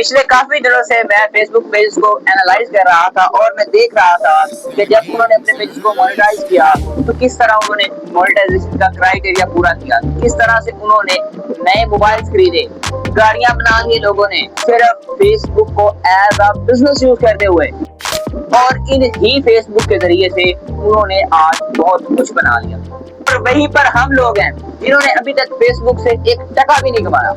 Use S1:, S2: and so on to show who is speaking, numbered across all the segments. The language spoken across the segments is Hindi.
S1: पिछले काफी दिनों से मैं फेसबुक पेज को एनालाइज कर रहा था और मैं देख रहा था कि जब उन्होंने अपने पेज को मोनेटाइज किया तो किस तरह उन्होंने मोनेटाइजेशन का क्राइटेरिया पूरा किया, किस तरह से उन्होंने नए मोबाइल खरीदे, गाड़ियां बना ली लोगों ने सिर्फ फेसबुक को एज अ बिजनेस यूज करते हुए। और इन ही फेसबुक के जरिए से उन्होंने आज बहुत कुछ बना लिया। और वहीं पर हम लोग हैं जिन्होंने अभी तक फेसबुक से एक टका भी नहीं कमाया।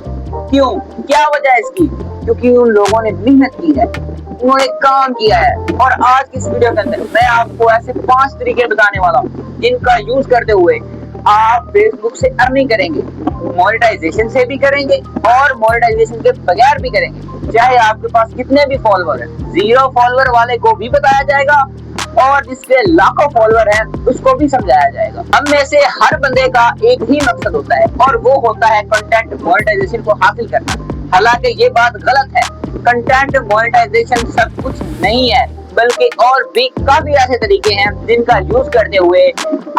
S1: क्यों? क्या वजह है इसकी? क्योंकि उन लोगों ने मेहनत की है, उन्होंने काम किया है। और आज की इस वीडियो के अंदर मैं आपको ऐसे 5 तरीके बताने वाला हूँ जिनका यूज करते हुए आप फेसबुक से अर्निंग करेंगे, मोनेटाइजेशन से भी करेंगे और मोनेटाइजेशन के बगैर भी करेंगे। चाहे आपके पास कितने भी फॉलोअर हैं, 0 फॉलोअर वाले को भी बताया जाएगा और जिसके लाखों फॉलोअर हैं उसको भी समझाया जाएगा। हम में से हर बंदे का एक ही मकसद होता है और वो होता है कंटेंट मोनेटाइजेशन को हासिल करना। हालांकि ये बात गलत है, कंटेंट मोनेटाइजेशन सब कुछ नहीं है, बल्कि और भी काफी ऐसे तरीके हैं जिनका यूज करते हुए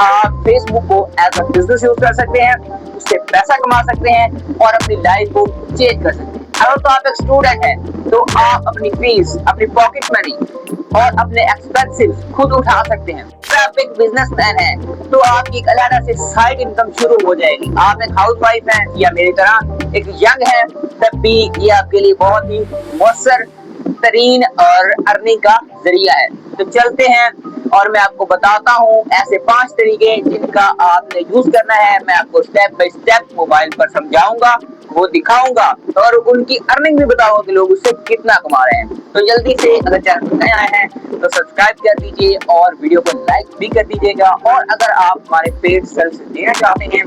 S1: आप फेसबुक को एज अ बिजनेस यूज कर सकते हैं, उससे पैसा कमा सकते हैं और अपनी लाइफ को चेंज कर सकते हैं। अगर तो आप एक स्टूडेंट हैं तो आप अपनी फीस, अपनी पॉकेट मनी और अपने एक्सपेंसेस खुद उठा सकते हैं। अगर आप एक बिजनेसमैन हैं तो आपकी एक अलग से साइड इनकम शुरू हो जाएगी। आप एक हाउसवाइफ हैं या मेरी तरह एक यंग है, तब भी ये आपके लिए बहुत ही मौसर तरीन और अर्निंग का जरिया है। तो चलते हैं और मैं आपको बताता हूँ ऐसे 5 तरीके जिनका आपने यूज करना है। मैं आपको स्टेप बाय स्टेप मोबाइल पर समझाऊंगा, वो दिखाऊंगा और उनकी अर्निंग भी बताऊंगा कि लोग उससे कितना कमा रहे हैं। तो जल्दी से अगर चैनल पर नए आए हैं तो सब्सक्राइब कर दीजिए और वीडियो को लाइक भी कर दीजिएगा। और अगर आप हमारे पेड सर्विस देना चाहते हैं,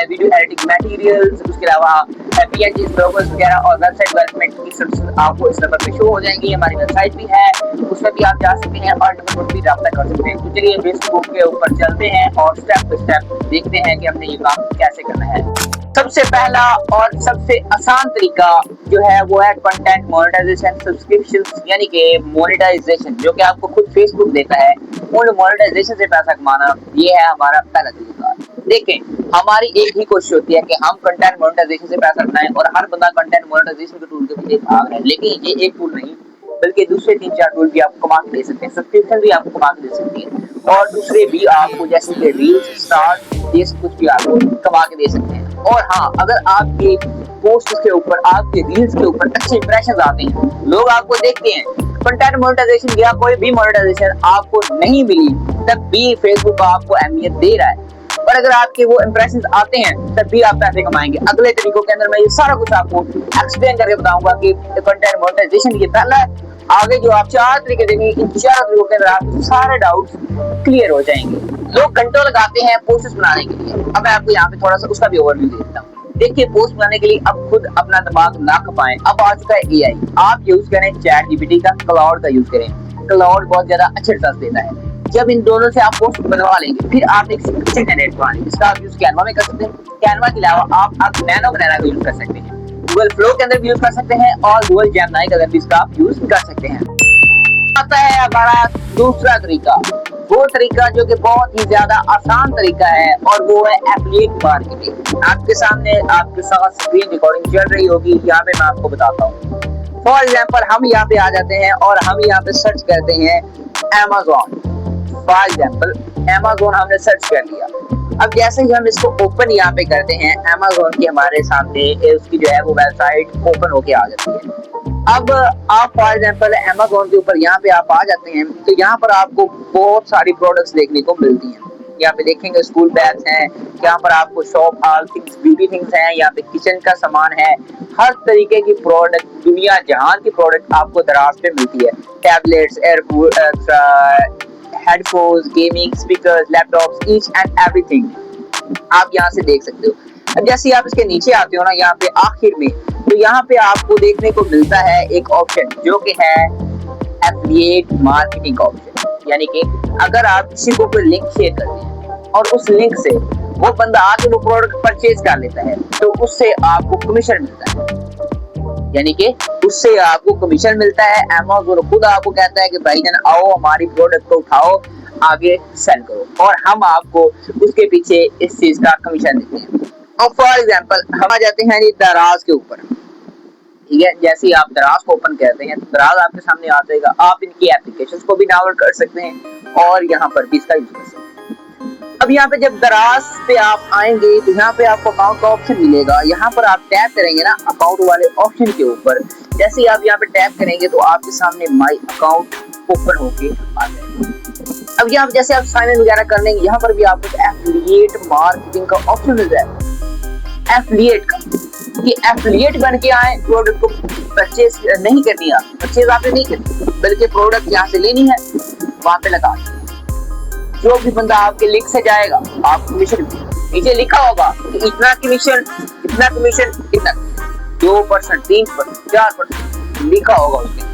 S1: वीडियो एडिटिंग मटेरियल्स, उसके अलावा PNG लोगोस वगैरह और वेबसाइट डेवलपमेंट की सर्विस आपको इस नंबर पे शो हो जाएंगी। हमारी वेबसाइट भी है, उसमें भी आप जा सकते हैं और नंबर पर भी राब्ता कर सकते हैं। तो चलिए फेसबुक के ऊपर चलते हैं और स्टेप बाय स्टेप देखते हैं कि हमने ये काम कैसे करना है। सबसे पहला और सबसे आसान तरीका जो है वो है कंटेंट मोनेटाइजेशन सब्सक्रिप्शन, यानी कि मोनेटाइजेशन जो कि आपको खुद फेसबुक देता है। उन मोनेटाइजेशन से पैसा कमाना, ये है हमारा पहला तरीका। देखें, हमारी एक ही कोशिश होती है कि हम कंटेंट मोनेटाइजेशन से पैसा कमाएं और हर बंदा कंटेंट मोनेटाइजेशन के टूल के पीछे भाग रहा है। लेकिन ये एक टूल नहीं, बल्कि दूसरे 3-4 टूल भी आपको कमा के दे सकते हैं, सब्सक्रिप्शन भी आपको कमा के दे सकती है और दूसरे भी आपको जैसे कि रील्स, स्टार्स, ये सब कुछ भी आपको कमा के दे सकते हैं। और हाँ, अगर आपके पोस्ट के ऊपर, आपके रील्स के ऊपर अच्छे इंप्रेशन आते हैं, लोग आपको देखते हैं, कंटेंट मोनेटाइजेशन या कोई भी मोनेटाइजेशन आपको नहीं मिली, तब भी फेसबुक आपको अहमियत दे रहा है। और अगर आपके वो इंप्रेशन आते हैं तब भी आप पैसे कमाएंगे। अगले तरीकों के अंदर मैं ये सारा कुछ आपको एक्सप्लेन करके बताऊंगा कि कंटेंट मोनेटाइजेशन ये पहला है। आगे जो आप 4 तरीके देंगे, इन 4 तरीकों के अंदर आपके सारे डाउट्स क्लियर हो जाएंगे। लोग घंटों लगाते हैं पोस्ट्स बनाने के लिए। अब मैं आपको यहाँ पे थोड़ा सा उसका भी ओवरव्यू दे देता हूँ। देखिए, पोस्ट बनाने के लिए अब खुद अपना दिमाग ना खपाएं। अब आ चुका है AI। आप यूज करें ChatGPT का, क्लाउड का यूज करें। क्लाउड बहुत ज्यादा अच्छे रिजल्ट देता है। जब इन दोनों से आप पोस्ट बनवा लेंगे, फिर आप एक पिक्चर जनरेट करवाएंगे, जिसका आप यूज कैनवा में कर सकते हैं। कैनवा के अलावा आप नैनो बनाना का यूज कर सकते हैं, गूगल फ्लो के अंदर भी यूज कर सकते हैं और गूगल जेमिनी के अंदर भी इसका आप यूज कर सकते हैं। आता है हमारा दूसरा तरीका, वो तरीका जो कि बहुत ही ज्यादा आसान तरीका है और वो है एफिलिएट मार्केटिंग। आपके सामने आपके साथ स्क्रीन रिकॉर्डिंग चल रही होगी, यहाँ पे मैं आपको बताता हूँ। फॉर एग्जाम्पल, हम यहाँ पे आ जाते हैं और हम यहाँ पे सर्च करते हैं Amazon। फॉर एग्जाम्पल, Amazon हमने सर्च कर लिया। अब जैसे ही हम इसको ओपन यहाँ पे करते हैं, Amazon की हमारे सामने उसकी जो है वो वेबसाइट ओपन होके आ जाती है। अब आप फॉर एग्जाम्पल Amazon के ऊपर यहाँ पे आप आ जाते हैं तो यहाँ पर आपको बहुत सारी प्रोडक्ट्स देखने को मिलती हैं। यहाँ पे देखेंगे स्कूल बैग्स हैं, यहाँ पर आपको shop all things beauty things हैं, यहाँ पे किचन का सामान है। हर तरीके की प्रोडक्ट, दुनिया जहान की प्रोडक्ट आपको दराज पे मिलती है। Tablets, headphones, gaming speakers, laptops, each and everything आप यहाँ से देख सकते हो। अब जैसे आप इसके नीचे आते हो ना, यहाँ पे आखिर में, तो यहाँ पे आपको देखने को मिलता है एक ऑप्शन जो कि है एफिलिएट मार्केटिंग ऑप्शन। यानी कि अगर आप किसी को कोई लिंक शेयर करते हैं और उस लिंक से वो बंदा आके वो प्रोडक्ट परचेज कर लेता है तो उससे आपको कमीशन मिलता है। यानी कि उससे आपको कमीशन मिलता है। Amazon खुद आपको कहता है कि भाईजान आओ हमारी प्रोडक्ट को उठाओ, आगे सेल करो, और हम आपको उसके पीछे इस चीज का कमीशन देते हैं। और फॉर एग्जांपल हम आ जाते हैं दराज के ऊपर। ठीक है। जैसे ही आप दराज को ओपन करते हैं तो दराज आपके सामने आ जाएगा। आप इनकी एप्लीकेशंस को भी डाउनलोड कर सकते हैं और यहाँ पर भी इसका यूज कर सकते हैं। अब यहाँ पे जब दराज पे आप आएंगे तो यहाँ पे आपको अकाउंट का ऑप्शन मिलेगा। यहाँ पर आप टैप करेंगे ना अकाउंट वाले ऑप्शन के ऊपर, जैसे ही आप यहाँ पे टैप करेंगे तो आपके सामने माई अकाउंट ओपन होके आ जाएगा। अब यहाँ जैसे आप साइन इन वगैरह कर लेंगे, यहाँ पर भी आपको एफिलिएट मार्केटिंग का ऑप्शन मिल जाएगा। एफिलिएट का ये एफिलिएट बन के आए, प्रोडक्ट को परचेज नहीं करनी है, परचेज आपने नहीं करनी, बल्कि प्रोडक्ट यहाँ से लेनी है, वहां पे लगा जो भी बंदा आपके लिंक से जाएगा आप कमीशन नीचे लिखा होगा कि इतना कमीशन, इतना कमीशन, इतना 2%, 3%, 4% लिखा होगा उसके।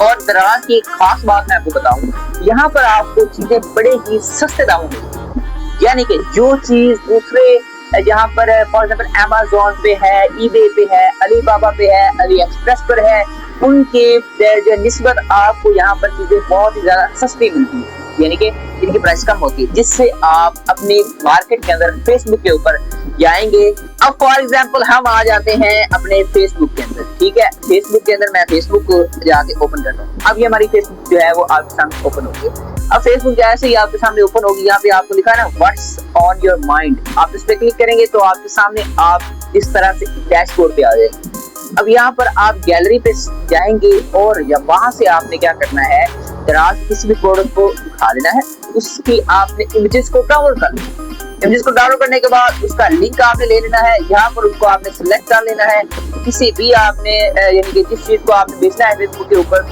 S1: और दराज की एक खास बात मैं आपको बताऊं, यहाँ पर आपको चीजें बड़े ही सस्ते दामों में, यानी कि जो चीज दूसरे जहाँ पर फॉर एग्जाम्पल अमेज़न पे है, ईबे पे है, अलीबाबा पे है, अली एक्सप्रेस पर है, उनके जो निस्बत आपको यहाँ पर चीजें बहुत ही ज्यादा सस्ती मिलती है, यानी कि जिनकी प्राइस कम होती है, जिससे आप अपनी मार्केट के अंदर फेसबुक के ऊपर जाएंगे। अब फॉर एग्जांपल हम आ जाते हैं अपने फेसबुक के अंदर, ठीक है। फेसबुक के अंदर मैं फेसबुक को जाके ओपन करता हूँ। अब ये हमारी फेसबुक जो है वो आपके सामने ओपन होगी। अब फेसबुक जैसे ही आपके सामने ओपन होगी, यहाँ पे आपको लिखा है ना व्हाट्स ऑन योर माइंड, आप इस पे क्लिक करेंगे तो आपके सामने आप इस तरह से डैशबोर्ड पे आ जाएंगे। अब यहाँ पर आप गैलरी पे जाएंगे और वहां से आपने क्या करना है, दराज किसी भी प्रोडक्ट को उठा लेना है, उसकी आपने इमेजेस को डाउनलोड कर लेना। इमेजेस को डाउनलोड करने के बाद उसका लिंक आपने ले लेना है, यहाँ पर उसको आपने सिलेक्ट कर लेना है। किसी भी आपने यानी कि जिस चीज को आपने बेचना है फेसबुक के ऊपर,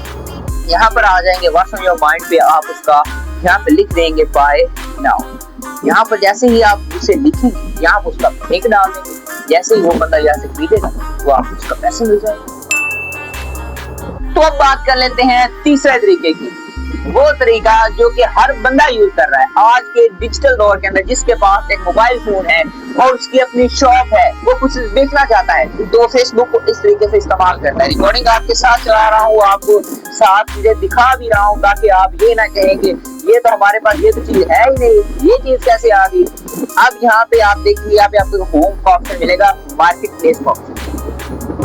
S1: यहाँ पर आ जाएंगे व्हाट्स ऑन योर माइंड पे, आप उसका यहाँ पे लिख देंगे बाय नाउ। यहाँ पर जैसे ही आप उसे लिखेंगे, यहाँ पर उसका लिंक डाल देंगे, जैसे ही वो बंदा यहाँ से खरीदेगा तो आपको उसका पैसे मिल जाएगा। तो अब बात कर लेते हैं तीसरे तरीके की, वो तरीका जो कि हर बंदा यूज कर रहा है आज के डिजिटल दौर के अंदर, जिसके पास एक मोबाइल फोन है और उसकी अपनी शॉप है, वो कुछ बेचना चाहता है तो फेसबुक को इस तरीके से इस्तेमाल करता है। रिकॉर्डिंग आपके साथ चला रहा हूँ, आपको साथ चीजें दिखा भी रहा हूँ ताकि आप ये ना कहेंगे ये तो हमारे पास ये तो चीज है ही नहीं, ये चीज कैसे आ गई। अब यहाँ पे आप देखिए, यहाँ पे आपको होम का ऑप्शन मिलेगा, मार्केट प्लेस का ऑप्शन।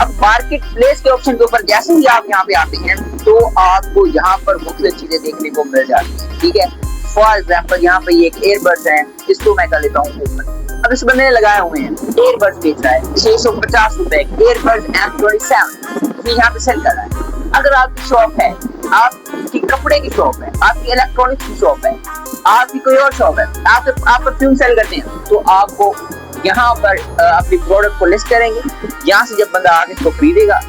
S1: अब मार्केट प्लेस के ऑप्शन के ऊपर जैसे ही आप यहाँ पे आते हैं तो आपको यहाँ पर मुख्तलिफ चीजें देखने को मिल जाती है, ठीक है। फॉर एग्जाम्पल यहाँ पे एक एयरबड्स है, इसको मैं कर लेता हूँ ओपन। अब इस बंदे ने लगाए हुए हैं, एयरबड्स बेच रहा है 650 रुपए, एयरबड्स M27 यहाँ पे सेल कर रहा है। अगर आपकी शॉप है, आपकी कपड़े की शॉप है, आपकी इलेक्ट्रॉनिक्स की शॉप है, आपकी कोई और शॉप है, आप परफ्यूम सेल करते हैं, तो आपको यहाँ पर अपनी प्रोडक्ट को लिस्ट करेंगे। यहाँ से जब बंदा आके इसको खरीदेगा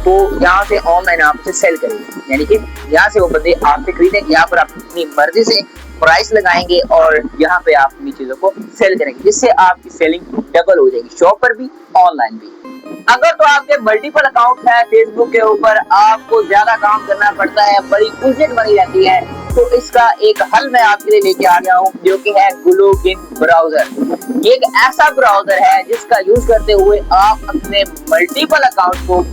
S1: तो यहाँ से ऑनलाइन आपसे सेल करेंगे, यानी कि यहाँ से वो बंदे आपसे खरीदेंगे, यहाँ पर आप अपनी मर्जी से प्राइस लगाएंगे और यहाँ पे आप अपनी चीजों को सेल करेंगे, जिससे आपकी सेलिंग डबल हो जाएगी, शॉप पर भी ऑनलाइन भी। अगर तो आपके मल्टीपल अकाउंट है फेसबुक के ऊपर, आपको ज्यादा काम करना पड़ता है, बड़ी उलझन बनी रहती है, तो इसका एक हल मैं आपके लिए लेके आ गया हूँ, जो कि है ग्लोगिन ब्राउजर। ये एक ऐसा ब्राउजर है जिसका यूज करते हुए आप अपने मल्टीपल अकाउंट को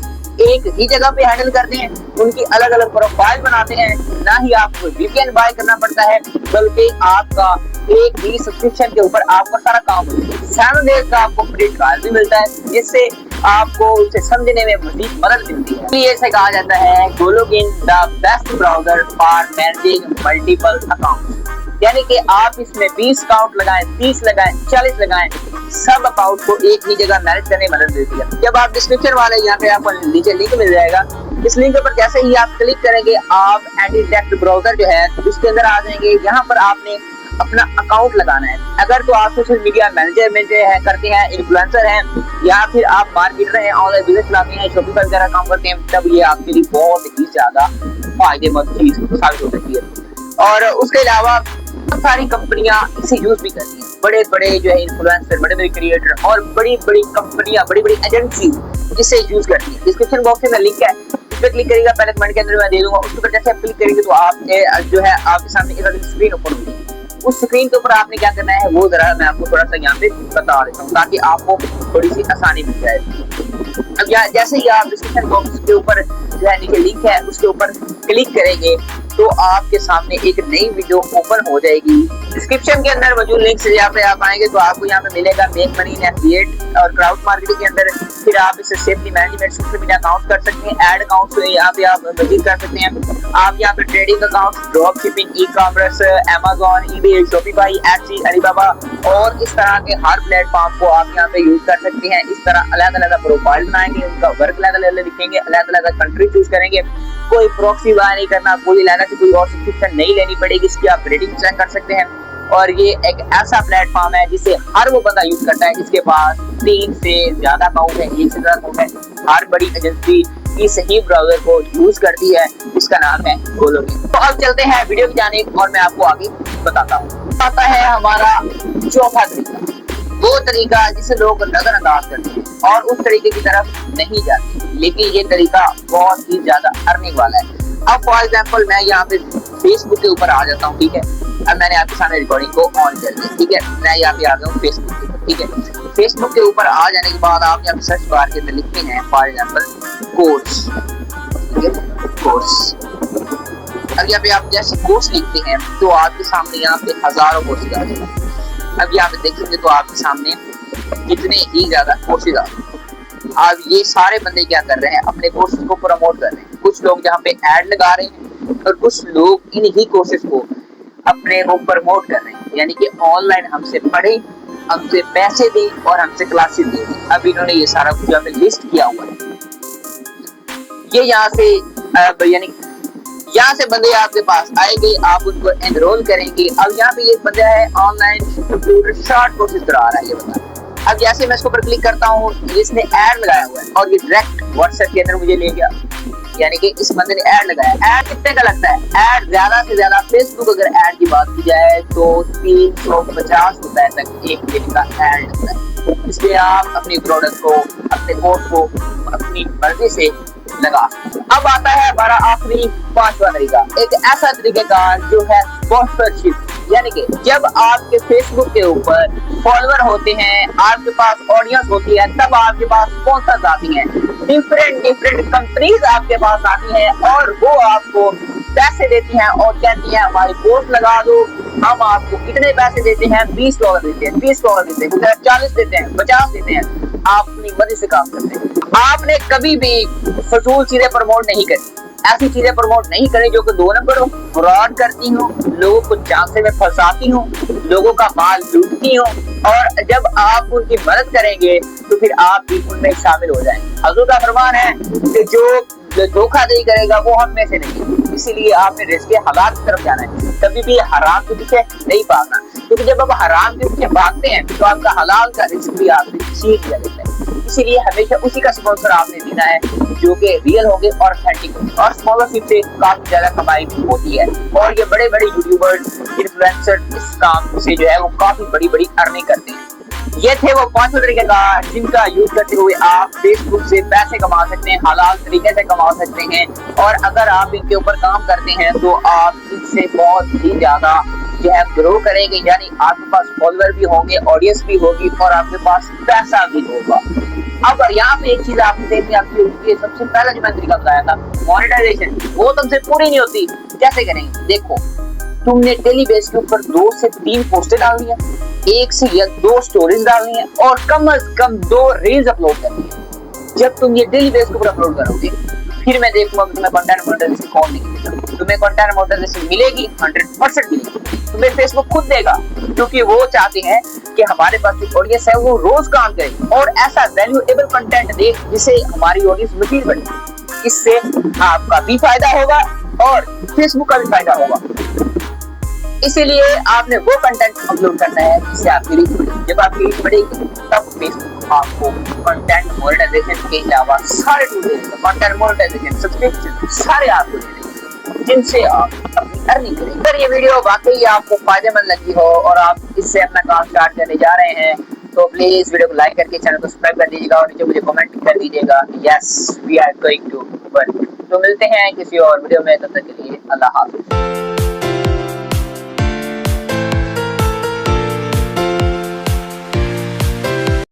S1: एक ही जगह पे हैंडल करते हैं, उनकी अलग अलग प्रोफाइल बनाते हैं, ना ही आपको वीपीएन बाय करना पड़ता है, बल्कि आपका एक ही सब्सक्रिप्शन के ऊपर आपका सारा काम होता है। 7 डेज का आपको फ्री ट्रायल भी मिलता है, जिससे आपको उसे समझने में मजीद मदद मिलती है। इसलिए इसे कहा जाता है GoLogin the best browser for managing multiple account, यानी कि आप इसमें 20 अकाउंट लगाएं, 30 लगाएं, 40 लगाएं, सब अकाउंट को एक ही जगह मैनेज करने में मदद देती है। जब आप डिस्क्रिप्शन वाले यहाँ पे आपको नीचे लिंक मिल जाएगा, इस लिंक पर जैसे ही आप क्लिक करेंगे आप एंटी-थेफ्ट ब्राउजर जो है उसके अंदर आ जाएंगे। यहाँ पर आपने अपना अकाउंट लगाना है। अगर तो आप सोशल मीडिया मैनेजर में करते हैं, इन्फ्लुएंसर हैं, या फिर आप मार्केटर हैं, ऑनलाइन बिजनेस चलाते हैं, शॉपिंग वगैरह काम करते हैं, तब ये आपके लिए बहुत ही ज्यादा फायदेमंद चीज साबित हो सकती है। और उसके अलावा बहुत सारी कंपनियां इसे यूज भी करती हैं, बड़े बड़े जो है इन्फ्लुएंसर, बड़े बड़े क्रिएटर और बड़ी बड़ी कंपनियां, बड़ी बड़ी एजेंसी इसे यूज करती है। डिस्क्रिप्शन बॉक्स में लिंक है, उस पर क्लिक करिएगा, पहले कमेंट के अंदर मैं दे दूंगा, उस पर जैसे आप क्लिक करेंगे तो आप जो है आपके सामने एक स्क्रीन ओपन होगी। उस स्क्रीन के ऊपर आपने क्या करना है वो जरा मैं आपको थोड़ा सा यहाँ पे बता देता हूँ, ताकि आपको थोड़ी सी आसानी मिल जाए। अब जैसे ही आप डिस्क्रिप्शन बॉक्स के ऊपर जो है नीचे लिंक है उसके ऊपर क्लिक करेंगे तो आपके सामने एक नई वीडियो ओपन हो जाएगी। डिस्क्रिप्शन के अंदर मौजूद लिंक से यहाँ पे आप आएंगे तो आपको यहाँ पे मिलेगा मेक मनी इन एफिलिएट और क्राउड मार्केटिंग के अंदर। फिर आप इसे safely management social media account कर सकते हैं, एड अकाउंट यहाँ पे आप विजिट कर सकते हैं। आप यहाँ पे trading account, drop shipping, e commerce, Amazon, eBay, Shopify, Etsy, Alibaba और इस तरह के हर प्लेटफॉर्म को आप यहाँ पे यूज कर सकते हैं। इस तरह अलग अलग प्रोफाइल बनाएंगे, उनका वर्क अलग अलग लिखेंगे, अलग अलग कंट्री चूज करेंगे। कोई प्रॉक्सी बाय नहीं करना, कोई लेना से कोई और सब्सक्रिप्शन नहीं लेनी पड़ेगी, इसकी आप रेटिंग चेक कर सकते हैं। और ये एक ऐसा प्लेटफॉर्म है जिसे हर वो बंदा यूज करता है जिसके पास 3 से ज्यादा अकाउंट है, 1 से ज्यादा अकाउंट है। हर बड़ी एजेंसी इस ही ब्राउजर को यूज करती है, इसका नाम है गोलोगेम। तो अब चलते हैं वीडियो की जानिब और मैं आपको आगे बताता हूँ। आता है हमारा चौथा तरीका, वो तरीका जिसे लोग नजरअंदाज करते हैं और उस तरीके की तरफ नहीं जाते, लेकिन ये तरीका बहुत ही ज्यादा अर्निंग वाला है। अब फॉर एग्जांपल मैं यहाँ पे फेसबुक के ऊपर आ जाता हूँ, ठीक है। अब मैंने आपके सामने रिकॉर्डिंग को ऑन कर दी, ठीक है। मैं यहाँ पे आ गया हूँ फेसबुक के ऊपर, ठीक है। फेसबुक के ऊपर आ जाने के बाद आप यहाँ पे सर्च बार के अंदर लिखते हैं फॉर एग्जांपल कोर्स, ठीक है, कोर्स। अब यहाँ पे आप जैसे कोर्स लिखते हैं तो आपके सामने यहाँ पे हजारों कोर्सेज आ जाएंगे। अब यहाँ पे देखेंगे तो आपके सामने कितने ही ज्यादा कोर्सेज आ रहे हैं। अब ये सारे बंदे क्या कर रहे हैं, अपने कोर्सेज को प्रमोट कर रहे हैं। कुछ लोग यहाँ पे ऐड लगा रहे हैं और कुछ लोग इन्हीं कोर्सेज को अपने को प्रमोट कर रहे हैं, यानी कि ऑनलाइन हमसे पढ़े, हमसे पैसे दें और हमसे क्लासेस दें। अब इन्होंने ये सारा कुछ यहाँ पे लिस्ट किया हुआ है। ये यहाँ से यानी यहाँ से बंदे आपके पास आएंगे, आप उनको एनरोल करेंगे। अब यहाँ पे ये बंदा है ऑनलाइन कंप्यूटर शॉर्ट कोर्सेज करा रहा है ये बंदा। अब जैसे मैं इसके ऊपर क्लिक करता हूँ, इसने ऐड लगाया हुआ है और ये डायरेक्ट व्हाट्सएप के अंदर मुझे ले गया, यानी कि इस बंदे ने ऐड लगाया। ऐड कितने का लगता है? ऐड ज्यादा से ज्यादा फेसबुक अगर ऐड की बात की जाए तो 350 रुपए तक एक दिन का ऐड लगता है। इसलिए आप अपनी प्रोडक्ट को, अपने कोर्स को अपनी मर्जी से लगा। अब आता है हमारा आखिरी 5वां तरीका, एक ऐसा तरीका जो है स्पॉन्सरशिप, यानी कि जब आपके फेसबुक के ऊपर फॉलोअर होते हैं, आपके पास ऑडियंस होती है, तब आपके पास स्पॉन्सर्स आती हैं। डिफरेंट कंपनीज आपके पास आती हैं और वो आपको पैसे देती हैं और कहती हैं हमारी पोस्ट लगा दो, हम आपको कितने पैसे देते हैं, $20 देते हैं, $20 देते हैं, 40 देते हैं, 50 देते हैं। आप अपनी मर्जी से काम करते हैं। आपने कभी भी फजूल चीजें प्रमोट नहीं करी, ऐसी चीजें प्रमोट नहीं करें जो कि 2 नंबर हो, फ्रॉड करती हो, लोगों को चांसे में फंसाती हो, लोगों का माल लूटती हो। और जब आप उनकी मदद करेंगे तो फिर आप भी उनमें शामिल हो जाएंगे। हुजूर का फरमान है कि जो धोखाधड़ी करेगा वो हम में से नहीं। इसीलिए आपने रिस्क के हालात की तरफ जाना है, कभी भी हराम के पीछे नहीं भागना, क्योंकि जब आप हराम के पीछे भागते हैं तो आपका हलाल का रिस्क भी आपसे छीन लिया जाता है। इसीलिए हमेशा उसी का स्पॉन्सर आपने देना है जो कि रियल होंगे और ऑथेंटिक होंगे। और स्पॉन्सरशिप से काफी ज्यादा कमाई होती है और ये बड़े बड़े यूट्यूबर्स, इन्फ्लुएंसर इस काम से जो है वो काफी बड़ी बड़ी अर्निंग करते हैं। ये थे वो 5 तरीके का जिनका यूज करते हुए आप फेसबुक से पैसे कमा सकते हैं, हलाल तरीके से कमा सकते हैं। और अगर आप इनके ऊपर काम करते हैं तो आप इससे बहुत ही ज्यादा जो है ग्रो करेंगे, यानी आपके पास फॉलोअर भी होंगे, ऑडियंस भी होगी और आपके पास पैसा भी होगा। अब यहाँ पे एक चीज आपने देखी, आपकी सबसे पहला जो मैं तरीका बताया था मोनेटाइजेशन, वो तुमसे पूरी नहीं होती। कैसे करेंगे? देखो, तुमने डेली बेस के ऊपर 2 से 3 पोस्टें डालनी है, 1 से या 2 स्टोरीज डालनी है और कम से कम 2 रील्स अपलोड करनी है। जब तुम ये डेली बेस के ऊपर अपलोड करोगे फिर मैं देखूंगा तुम्हें कंटेंट मोनेटाइजेशन कौन नहीं मिलेगा। तुम्हें कंटेंट मोनेटाइजेशन मिलेगी, 100% मिलेगी। तुम्हें फेसबुक खुद देगा, क्योंकि वो चाहते हैं कि हमारे पास जो ऑडियंस है वो रोज काम करे और ऐसा वैल्यूएबल कंटेंट दे जिससे हमारी ऑडियंस मजीद बढ़े। इससे आपका भी फायदा होगा और फेसबुक का भी फायदा होगा। इसीलिए आपने वो कंटेंट अपलोड करना है जिससे आपकी रीच बढ़ेगी। जब आपकी रीच बढ़ेगी तब फेसबुक आपको कंटेंट मोनेटाइजेशन के अलावा सारे टूल देगा, कंटेंट मोनेटाइजेशन, सब्सक्रिप्शन सारे आपको देंगे जिनसे आप अपनी अर्निंग करेंगे। अगर ये वीडियो वाकई आपको फायदेमंद लगी हो और आप इससे अपना काम स्टार्ट करने जा रहे हैं तो प्लीज वीडियो को लाइक करके चैनल को सब्सक्राइब कर दीजिएगा और नीचे मुझे कमेंट कर दीजिएगा yes we are going to work. तो मिलते हैं किसी और वीडियो में, तब तक के लिए अल्लाह हाफिज़।